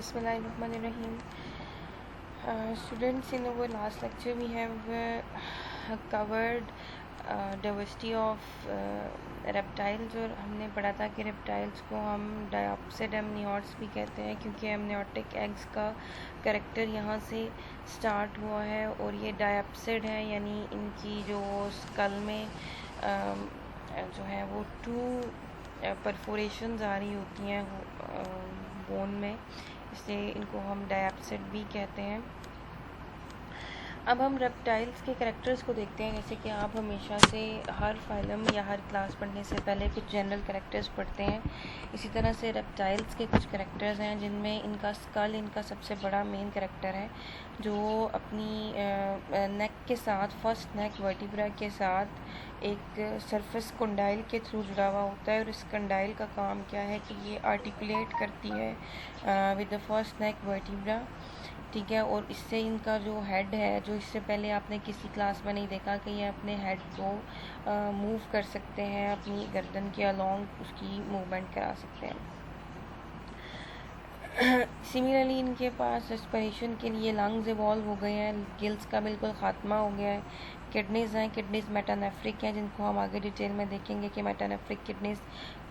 Bismillahirrahmanirrahim. Students, in our last lecture we have covered diversity of reptiles और हमने पढ़ा था कि reptiles को हम diapsid amniotes भी कहते हैं क्योंकि amniotic eggs का करेक्टर यहाँ से स्टार्ट हुआ है और ये diapsid है, यानी इनकी जो स्कल में जो है वो 2 परफोरेशंस आ रही होती हैं बोन में, इसलिए इनको हम डायप्सिड भी कहते हैं। अब हम रेप्टाइल्स के कैरेक्टर्स को देखते हैं। जैसे कि आप हमेशा से हर फाइलम या हर क्लास पढ़ने से पहले कुछ जनरल कैरेक्टर्स पढ़ते हैं, इसी तरह से रेप्टाइल्स के कुछ कैरेक्टर्स हैं जिनमें इनका स्कल इनका सबसे बड़ा मेन कैरेक्टर है, जो अपनी नेक के साथ, फर्स्ट नेक वर्टिब्रा के साथ एक सरफेस कंडाइल के थ्रू जुड़ा हुआ होता है। और इस कंडाइल का काम क्या है कि ये आर्टिकुलेट करती है with the first neck vertebra, ठीक है। और इससे इनका जो हेड है, जो इससे पहले आपने किसी क्लास में नहीं देखा कि ये अपने हेड को मूव कर सकते हैं, अपनी गर्दन के अलोंग उसकी मूवमेंट करा सकते हैं। सिमिलरली इनके पास रेस्पिरेशन के लिए लंग्स इवॉल्व हो गए हैं, गिल्स का बिल्कुल ख़ात्मा हो गया है। किडनीज़ हैं, किडनीज़ मेटानेफ्रिक हैं, जिनको हम आगे डिटेल में देखेंगे कि मेटानेफ्रिक किडनीज़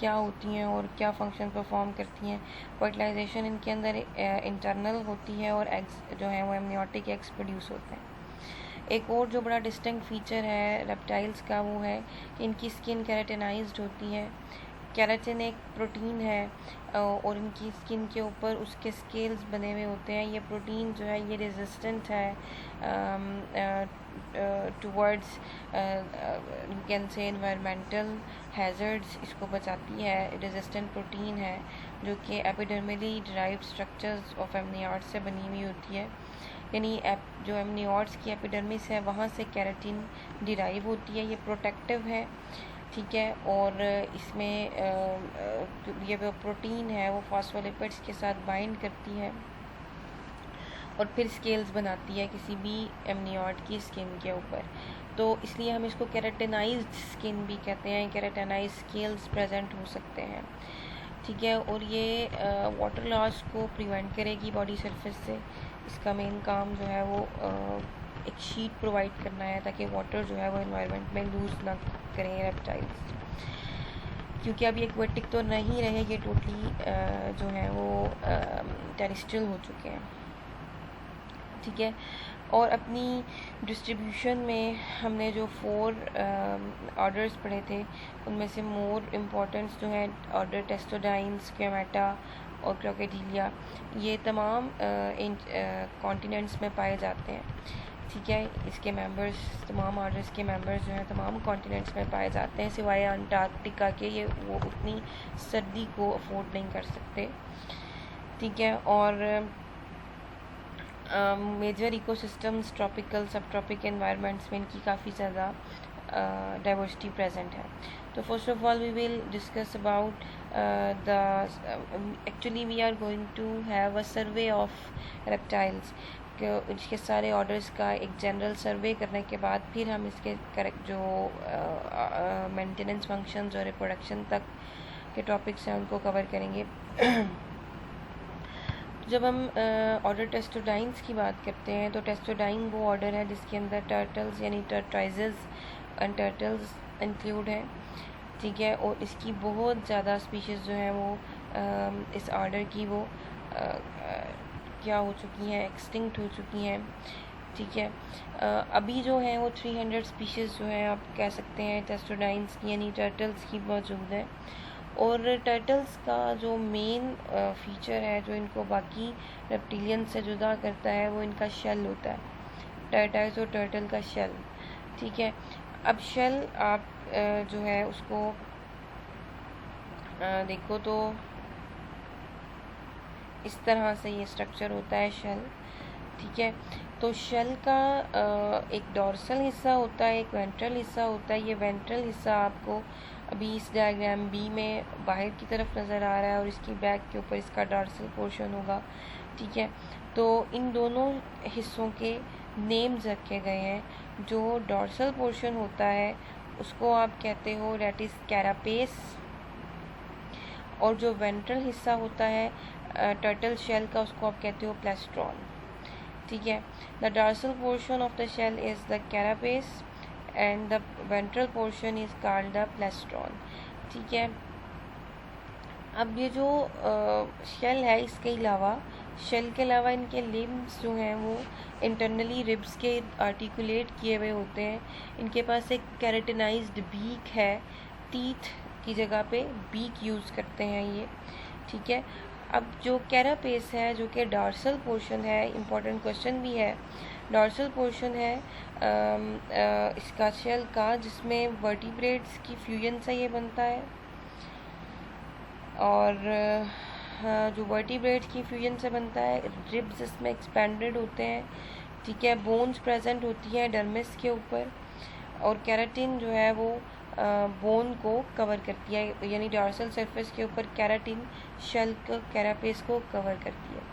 क्या होती हैं और क्या फंक्शन परफॉर्म करती हैं। फर्टिलाइजेशन इनके अंदर इंटरनल होती है और एग्स जो हैं वो एमनियोटिक एग्स प्रोड्यूस होते हैं। एक और जो बड़ा डिस्टिंक्ट फीचर है रेप्टाइल्स का वो है कि इनकी स्किन केराटिनाइज्ड होती है। केराटिन एक प्रोटीन है और इनकी स्किन के ऊपर उसके स्केल्स बने हुए होते हैं। ये प्रोटीन जो है ये रेजिस्टेंट है towards you can say environmental hazards, इसको बचाती है। रेजिस्टेंट प्रोटीन है जो कि एपिडर्मली डिराइव्ड स्ट्रक्चर्स ऑफ एमनियोट्स से बनी हुई होती है, यानी जो एमनियोट्स की एपिडर्मिस है वहाँ से केराटिन डिराइव होती है। ये प्रोटेक्टिव है, ठीक है। और इसमें ये जो प्रोटीन है वो फॉस्फोलिपिड्स के साथ बाइंड करती है और फिर स्केल्स बनाती है किसी भी एमनियोट की स्किन के ऊपर, तो इसलिए हम इसको केराटिनाइज्ड स्किन भी कहते हैं। केराटिनाइज्ड स्केल्स प्रेजेंट हो सकते हैं, ठीक है। और ये वाटर लॉस को प्रिवेंट करेगी बॉडी सरफेस से। इसका मेन काम जो है वो एक शीट प्रोवाइड करना है ताकि वाटर जो है वो एनवायरनमेंट में लूज़ ना करें रेप्टाइल्स, क्योंकि अब ये एक्वेटिक तो नहीं रहे, ये टोटली जो है वो टेरेस्ट्रियल हो चुके हैं, ठीक है। और अपनी डिस्ट्रीब्यूशन में हमने जो 4 ऑर्डर्स पढ़े थे उनमें से मोर इम्पोर्टेंट्स जो हैं ऑर्डर टेस्टोडाइन, स्क्वेमेटा और क्रोकोडिलिया, ये तमाम कॉन्टिनेंट्स में पाए जाते हैं, ठीक है। इसके मेंबर्स, तमाम ऑर्डर्स के मेंबर्स जो हैं तमाम कॉन्टिनेंट्स में पाए जाते हैं, सिवाय अंटार्कटिका के। ये वो उतनी सर्दी को अफोर्ड नहीं कर सकते, ठीक है। और major ecosystems tropical, sub tropic environments में इनकी काफ़ी ज़्यादा डाइवर्सिटी प्रेजेंट है। तो first of all we will discuss about actually we are going to have a survey of reptiles, इसके सारे ऑर्डर्स का एक जनरल सर्वे करने के बाद फिर हम इसके करेक्ट जो मेंटेनेंस फंक्शंस और रिप्रोडक्शन तक के टॉपिक्स हैं उनको कवर करेंगे। जब हम ऑर्डर टेस्टोडाइन्स की बात करते हैं तो टेस्टोडाइन वो ऑर्डर है जिसके अंदर टर्टल्स यानी टर्टराइजेस एंड टर्टल्स इंक्लूड है, ठीक है। और इसकी बहुत ज़्यादा स्पीशीज़ जो हैं वो इस ऑर्डर की वो क्या हो चुकी हैं, एक्सटिंक्ट हो चुकी हैं, ठीक है। अभी जो है वो 300 स्पीशीज़ जो हैं आप कह सकते हैं टेस्टोडाइन्स की यानी टर्टल्स की मौजूद है। और टर्टल्स का जो मेन फीचर है जो इनको बाकी रेप्टिलियन से जुदा करता है वो इनका शेल होता है, टर्टाइज और टर्टल का शेल, ठीक है। अब शेल आप जो है उसको देखो तो इस तरह से ये स्ट्रक्चर होता है शेल, ठीक है। तो शेल का एक डॉर्सल हिस्सा होता है, एक वेंट्रल हिस्सा होता है। ये वेंट्रल हिस्सा आपको अभी इस डायग्राम बी में बाहर की तरफ नज़र आ रहा है और इसकी बैक के ऊपर इसका डॉर्सल पोर्शन होगा, ठीक है। तो इन दोनों हिस्सों के नेम्स रखे गए हैं। जो डॉर्सल पोर्शन होता है उसको आप कहते हो डेट इज़ कैरापेस, और जो वेंट्रल हिस्सा होता है टर्टल शेल का, उसको आप कहते हो प्लेस्ट्रॉन। ठीक है, the dorsal portion of the shell is the carapace and the ventral portion is called the plastron. ठीक है, अब ये जो शेल है, इसके अलावा शेल के अलावा इनके लिम्स जो हैं वो इंटरनली रिब्स के आर्टिकुलेट किए हुए होते हैं। इनके पास एक कैरेटिनाइज्ड बीक है, टीथ की जगह पे बीक यूज़ करते हैं ये। ठीक है, अब जो कैरापेस है जो कि डॉर्सल पोर्शन है, इम्पॉर्टेंट क्वेश्चन भी है, डॉर्सल पोर्शन है इसका शेल का, जिसमें वर्टिब्रेट्स की फ्यूजन से ये बनता है। और जो वर्टिब्रेट्स की फ्यूजन से बनता है, रिब्स इसमें एक्सपेंडेड होते हैं। ठीक है, बोन्स प्रेजेंट होती हैं डर्मिस के ऊपर, और कैराटिन जो है वो बोन को कवर करती है, यानी डॉर्सल सरफेस के ऊपर कैराटिन शेल को, कैरापेस को कवर करती है।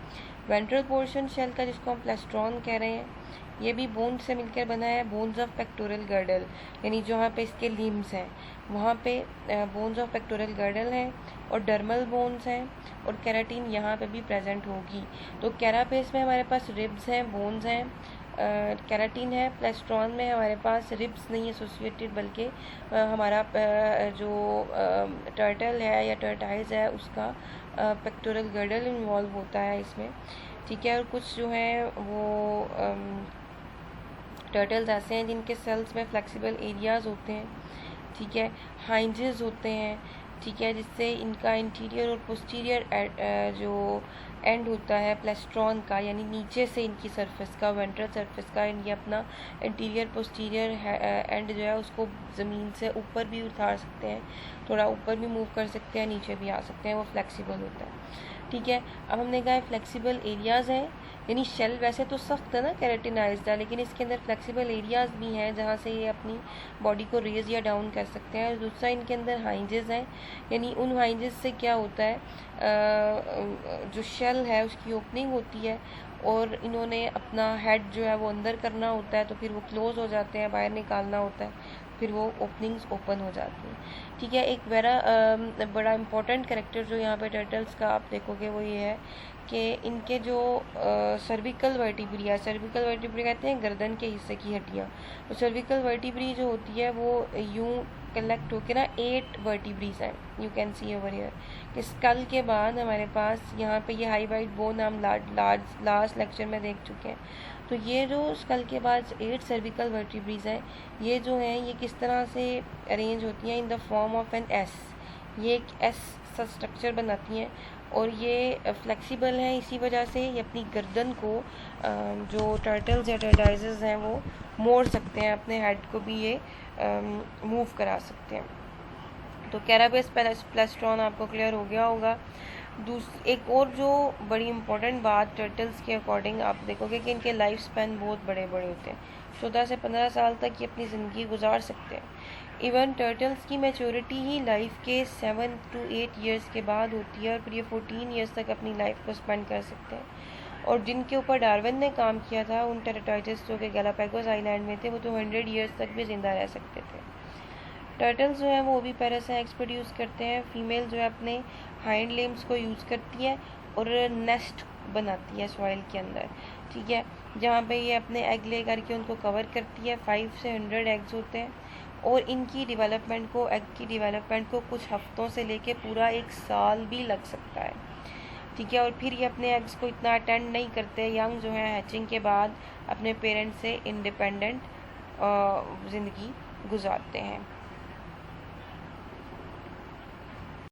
वेंट्रल पोर्शन शेल का, जिसको हम प्लेस्ट्रॉन कह रहे हैं, ये भी बोन से मिलकर बना है। बोन्स ऑफ पेक्टोरल गर्डल, यानी जहाँ पे इसके लिम्स हैं वहाँ पे बोन्स ऑफ पेक्टोरल गर्डल हैं, और डर्मल बोन्स हैं, और कैराटिन यहाँ पे भी प्रेजेंट होगी। तो कैरापेस में हमारे पास रिब्स हैं, बोन्स हैं, कैराटिन है। प्लेस्ट्रॉन में हमारे पास रिब्स नहीं एसोसिएटेड, बल्कि हमारा जो टर्टल है या टर्टाइज है उसका पेक्टोरल गर्डल इन्वॉल्व होता है इसमें। ठीक है, और कुछ जो हैं वो टर्टल्स ऐसे हैं जिनके सेल्स में फ्लेक्सिबल एरियाज़ होते हैं। ठीक है, हाइंजेस होते हैं। ठीक है, जिससे इनका इंटीरियर और पोस्टीरियर जो एंड होता है प्लेस्ट्रॉन का, यानी नीचे से इनकी सरफेस का, वेंट्रल सरफेस का, ये अपना इंटीरियर पोस्टीरियर एंड जो है उसको ज़मीन से ऊपर भी उतार सकते हैं, थोड़ा ऊपर भी मूव कर सकते हैं, नीचे भी आ सकते हैं, वो फ्लेक्सिबल होता है। ठीक है, अब हमने कहा फ्लेक्सिबल एरियाज़ हैं, यानी शेल वैसे तो सख्त है ना, कैरेटिनाइज्ड है, लेकिन इसके अंदर फ्लेक्सिबल एरियाज़ भी हैं जहाँ से ये अपनी बॉडी को रेज या डाउन कर सकते हैं। और दूसरा, इनके अंदर हाइंजेस हैं, यानी उन हाइंजेस से क्या होता है, जो शेल है उसकी ओपनिंग होती है, और इन्होंने अपना हेड जो है वो अंदर करना होता है, तो फिर वो क्लोज हो जाते हैं, बाहर निकालना होता है, फिर वो ओपनिंग्स ओपन हो जाती हैं। ठीक है, एक बड़ा इम्पोर्टेंट कैरेक्टर जो यहाँ पे टर्टल्स का आप देखोगे वो ये है कि इनके जो सर्विकल वर्टिब्री, सर्विकल वर्टिब्री कहते हैं गर्दन के हिस्से की हड्डियाँ, तो सर्विकल वर्टिब्री जो होती है वो यूँ कलेक्ट होकर ना 8 वर्टिब्रीज हैं, you can see over here, कि स्कल के बाद हमारे पास यहाँ पे ये हाई वाइड बोन हम लास्ट लेक्चर में देख चुके हैं। तो ये जो स्कल के बाद 8 सर्विकल वर्टिब्रीज हैं, ये जो हैं ये किस तरह से अरेंज होती हैं, in the form of an S, ये एक एस सा स्ट्रक्चर बनाती हैं, और ये फ्लेक्सिबल हैं, इसी वजह से ये अपनी गर्दन को जो टर्टल्स या टर्टाइजेस हैं वो मोड़ सकते हैं, अपने हेड को भी ये मूव करा सकते हैं। तो कैरापेस प्लेस्ट्रॉन आपको क्लियर हो गया होगा। एक और जो बड़ी इम्पोर्टेंट बात टर्टल्स के अकॉर्डिंग आप देखोगे कि इनके लाइफ स्पैन बहुत बड़े बड़े होते हैं, 14 से 15 साल तक ये अपनी ज़िंदगी गुजार सकते हैं। इवन टर्टल्स की मैच्योरिटी ही लाइफ के 7 to 8 ईयर्स के बाद होती है, और फिर ये 14 ईयर्स तक अपनी लाइफ को स्पेंड कर सकते हैं। और जिनके ऊपर डार्विन ने काम किया था, उन टर्टाइजेस जो कि गैलापागोस आइलैंड में थे, वो तो 100 ईयर्स तक भी ज़िंदा रह सकते थे। टर्टल्स जो है वो भी पैरासाइट्स प्रोड्यूस करते हैं। फीमेल जो है अपने हाइंड लिम्स को यूज़ करती है और नेस्ट बनाती है सॉइल के अंदर। ठीक है, जहाँ पे ये अपने एग ले करके उनको कवर करती है। 5 से 100 एग्स होते हैं, और इनकी डेवलपमेंट को, एग की डेवलपमेंट को कुछ हफ्तों से लेके पूरा 1 साल भी लग सकता है। ठीक है, और फिर ये अपने एग्स को इतना अटेंड नहीं करते। यंग जो है हैचिंग के बाद अपने पेरेंट्स से इंडिपेंडेंट ज़िंदगी गुजारते हैं।